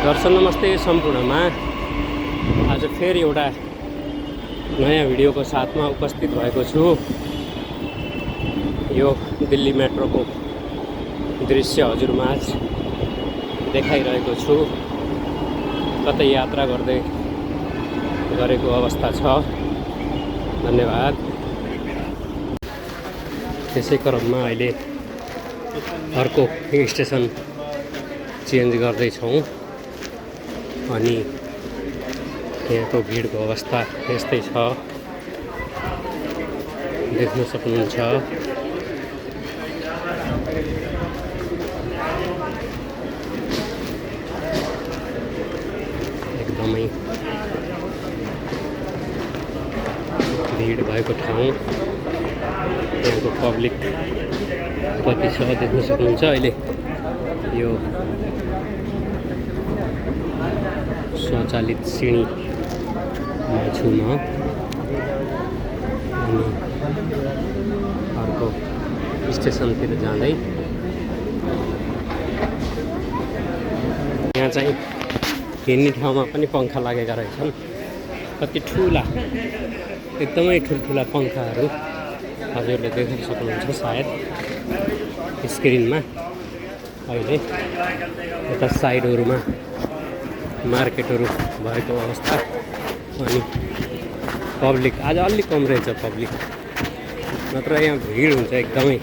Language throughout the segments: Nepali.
दर्शन नमस्ते सम्पूर्णमा आज फेरि एउटा नयाँ भिडियोको साथमा उपस्थित भएको छु। यो दिल्ली मेट्रोको दृश्य हजुरमाझ देखाइरहेको छु। कतै यात्रा गर्दै गरेको अवस्था छ। धन्यवाद। त्यसै क्रममा अहिले अर्को स्टेसन चेन्ज गर्दैछौँ अनि यहाँको भिडको अवस्था यस्तै छ, देख्न सक्नुहुन्छ। एकदमै भिड भएको ठाउँ। यहाँको पब्लिक कति छ देख्न सक्नुहुन्छ। अहिले यो स्वचालित सिँढीमा छु म अनि अर्को स्टेसनतिर जाँदै। यहाँ चाहिँ हिँड्ने ठाउँमा पनि पङ्खा लागेका रहेछन्। कति ठुला, एकदमै ठुल्ठुला पङ्खाहरू हजुरले देख्न सक्नुहुन्छ सायद स्क्रिनमा। अहिले यता साइडहरूमा मार्केटहरू भएको अवस्था अनि पब्लिक आज अलि कम रहेछ पब्लिक, नत्र यहाँ भिड हुन्छ एकदमै।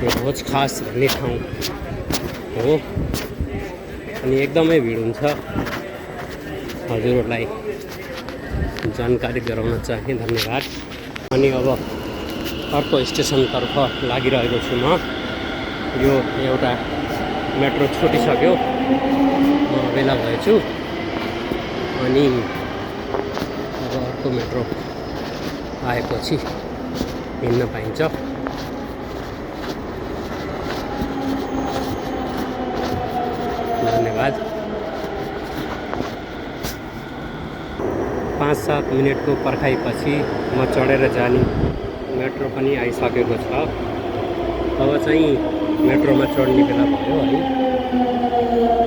यो भोज खास भन्ने ठाउँ हो अनि एकदमै भिड हुन्छ। हजुरहरूलाई जानकारी गराउन चाहे। धन्यवाद। अनि अब अर्को स्टेसनतर्फ लागिरहेको छु म। यो एउटा मेट्रो छुटिसक्यो, म बेला भएछु अनि अब अर्को मेट्रो आएपछि हिँड्न पाइन्छ। धन्यवाद। 5-7 मिनटको पर्खाइपछि म चढेर जाने मेट्रो पनि आइसकेको छ। अब चाहिँ मेट्रोमा चढ्ने बेला भयो है।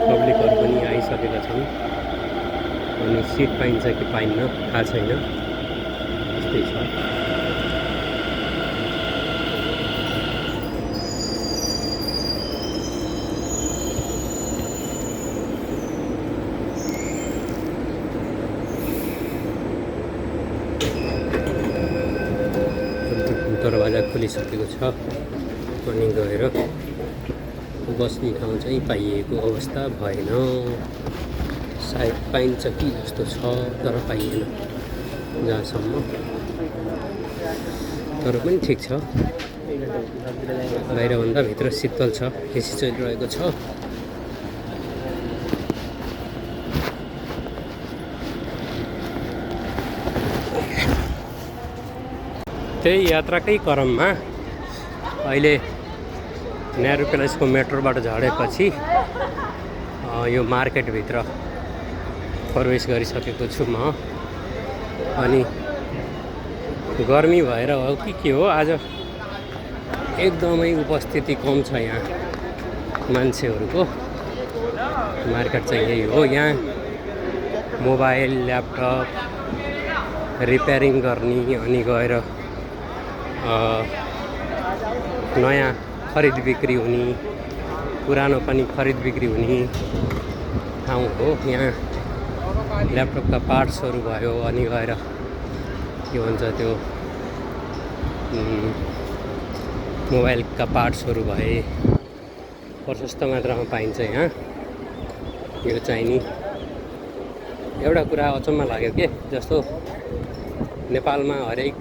पब्लिकहरू पनि आइसकेका छन् अनि सिट पाइन्छ कि पाइन्न थाहा छैन, त्यस्तै छ। दरवाजा खोलिसकेको छ अनि गएर बस्ने ठाउँ चाहिँ पाइएको अवस्था भएन। सायद पाइन्छ कि जस्तो छ तर पाइएन जहाँसम्म। तर पनि ठिक छ, बाहिरभन्दा भित्र शीतल छ, एसी चलिरहेको छ। त्यही यात्राकै क्रममा अहिले नेहरू प्यालेसको मेट्रोबाट झरेपछि यो मार्केटभित्र प्रवेश गरिसकेको छु म। अनि गर्मी भएर हो कि के हो, आज एकदमै उपस्थिति कम छ यहाँ मान्छेहरूको। मार्केट चाहिँ यही हो। यहाँ मोबाइल, ल्यापटप रिपेयरिङ गर्ने अनि गएर नयाँ खरिद बिक्री हुने, पुरानो पनि खरिद बिक्री हुने ठाउँ हो। यहाँ ल्यापटपका पार्ट्सहरू भयो अनि गएर के भन्छ त्यो मोबाइलका पार्ट्सहरू भए प्रशस्त मात्रामा पाइन्छ यहाँ। यो चाहिँ नि एउटा कुरा अचम्म लाग्यो के, जस्तो नेपालमा हरेक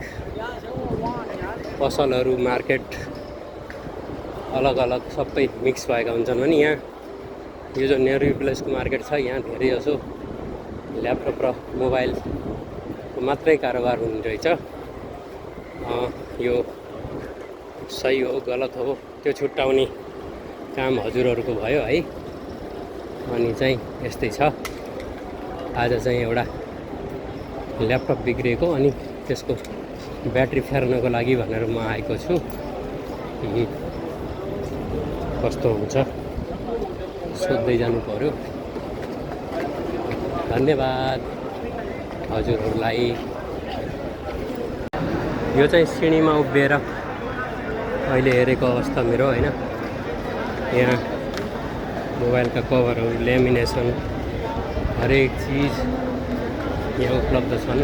पसलहरू, मार्केट अलग अलग सबै मिक्स भएका हुन्छन् भने यहाँ यो जो नेहरू प्यालेसको मार्केट छ, यहाँ धेरै जसो ल्यापटप र मोबाइलको मात्रै कारोबार हुने रहेछ। यो सही हो गलत हो त्यो छुट्याउने काम हजुरहरूको भयो है। अनि चाहिँ यस्तै छ। आज चाहिँ एउटा ल्यापटप बिग्रिएको अनि त्यसको ब्याट्री फेर्नको लागि भनेर म आएको छु। कस्तो हुन्छ सोध्दै जानु पर्यो। धन्यवाद हजुरहरूलाई। यो चाहिँ सिँढीमा उभिएर अहिले हेरेको अवस्था मेरो होइन। यहाँ मोबाइलका कभरहरू, ल्यामिनेसन, हरेक चिज यहाँ उपलब्ध छन्।